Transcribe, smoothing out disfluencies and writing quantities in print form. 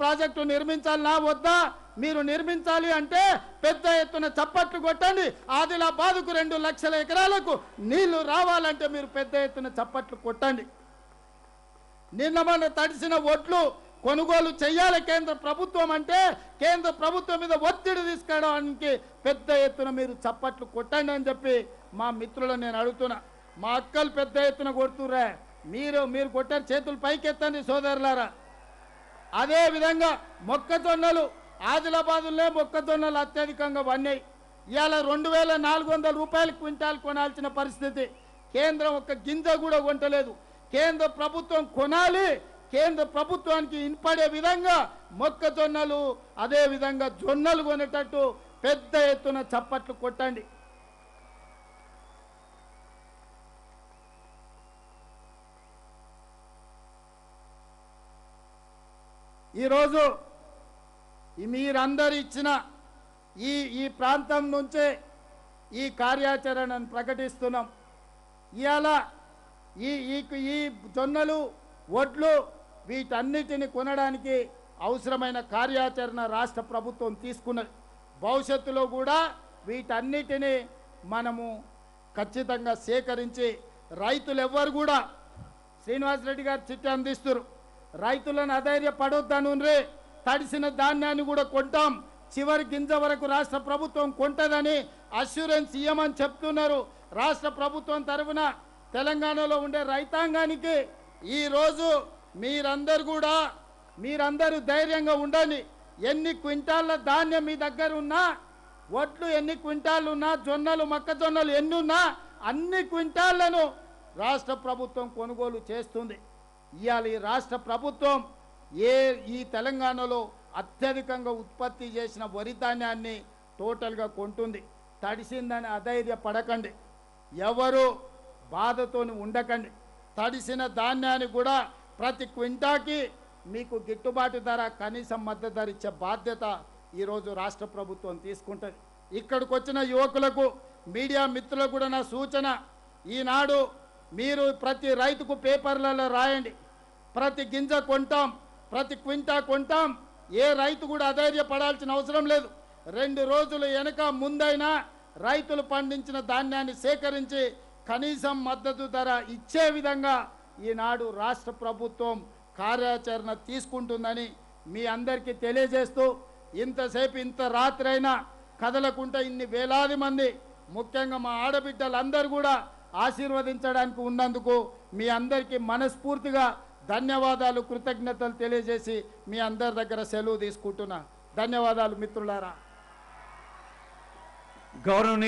Project నిర్మించాలనా వద్దా? మీరు నిర్మించాలి అంటే పెద్ద ఎత్తున చప్పట్లు కొట్టండి. ఆదిలాబాద్కు 2 లక్షల ఎకరాలకు నీళ్లు రావాలంటే మీరు పెద్ద ఎత్తున చప్పట్లు కొట్టండి. నిన్న మన తడిసిన ఒట్లు కొనుగోలు చేయాలి కేంద్ర ప్రభుత్వం అంటే కేంద్ర ప్రభుత్వం మీద ఒత్తిడి తీసుకురావడానికి పెద్ద ఎత్తున మీరు చప్పట్లు కొట్టండి అని చెప్పి మా మిత్రులను నేను అడుగుతున్నా. మా అక్కలు పెద్ద ఎత్తున కొడుతుర్రా, మీరు కొట్టారు, చేతులు పైకెత్తండి సోదరులారా. అదే విధంగా మొక్కజొన్నలు ఆదిలాబాదులో మొక్కజొన్నలు అత్యధికంగా వన్నాయి. ఇవాళ 2400 రూపాయలు క్వింటాల్ కొనాల్సిన పరిస్థితి. కేంద్రం ఒక్క గింజ కూడా కొంటలేదు. కేంద్ర ప్రభుత్వం కొనాలి. కేంద్ర ప్రభుత్వానికి ఇన్పడే విధంగా మొక్కజొన్నలు అదే విధంగా జొన్నలు కొనేటట్టు పెద్ద ఎత్తున చప్పట్లు కొట్టండి. ఈరోజు మీరందరూ ఇచ్చిన ఈ ప్రాంతం నుంచే ఈ కార్యాచరణను ప్రకటిస్తున్నాం. ఇవాళ ఈ జొన్నలు వడ్లు వీటన్నిటిని కొనడానికి అవసరమైన కార్యాచరణ రాష్ట్ర ప్రభుత్వం తీసుకున్నది. భవిష్యత్తులో కూడా వీటన్నిటిని మనము ఖచ్చితంగా సేకరించి రైతులు ఎవ్వరు కూడా శ్రీనివాసరెడ్డి గారు చిట్టి అందిస్తారు. రైతులను అధైర్యపడొద్దనుండ్రి, తడిసిన ధాన్యాన్ని కూడా కొంటాం, చివరి గింజ వరకు రాష్ట్ర ప్రభుత్వం కొంటదని అష్యూరెన్స్ ఇవ్వమని చెప్తున్నారు. రాష్ట్ర ప్రభుత్వం తరఫున తెలంగాణలో ఉండే రైతాంగానికి ఈరోజు మీరందరూ ధైర్యంగా ఉండండి. ఎన్ని క్వింటాళ్ళ ధాన్యం మీ దగ్గర ఉన్నా, వడ్లు ఎన్ని క్వింటాళ్ళు ఉన్నా, జొన్నలు మొక్కజొన్నలు ఎన్ని ఉన్నా అన్ని క్వింటాళ్లను రాష్ట్ర ప్రభుత్వం కొనుగోలు చేస్తుంది. ఇవాళ ఈ రాష్ట్ర ప్రభుత్వం ఈ తెలంగాణలో అత్యధికంగా ఉత్పత్తి చేసిన వరి ధాన్యాన్ని టోటల్గా కొంటుంది. తడిసిందని అధైర్యపడకండి, ఎవరు బాధతోని ఉండకండి. తడిసిన ధాన్యాన్ని కూడా ప్రతి క్వింటాకి మీకు గిట్టుబాటు ధర, కనీసం మద్దతు ధర ఇచ్చే బాధ్యత ఈరోజు రాష్ట్ర ప్రభుత్వం తీసుకుంటుంది. ఇక్కడికి వచ్చిన యువకులకు, మీడియా మిత్రులకు కూడా నా సూచన, ఈనాడు మీరు ప్రతి రైతుకు పేపర్లలో రాయండి, ప్రతి గింజ కొంటాం, ప్రతి క్వింటా కొంటాం. ఏ రైతు కూడా అధైర్యపడాల్సిన అవసరం లేదు. 2 రోజులు వెనక ముందైనా రైతులు పండించిన ధాన్యాన్ని సేకరించి కనీసం మద్దతు ధర ఇచ్చే విధంగా ఈనాడు రాష్ట్ర ప్రభుత్వం కార్యాచరణ తీసుకుంటుందని మీ అందరికీ తెలియజేస్తూ, ఇంతసేపు ఇంత రాత్రైనా కదలకుండా ఇన్ని వేలాది మంది, ముఖ్యంగా మా ఆడబిడ్డలందరూ కూడా ఆశీర్వదించడానికి ఉన్నందుకు మీ అందరికీ మనస్ఫూర్తిగా ధన్యవాదాలు, కృతజ్ఞతలు తెలియజేసి మీ అందరి దగ్గర సెలవు తీసుకుంటున్నా. ధన్యవాదాలు మిత్రులారా. గౌరవనీయులైన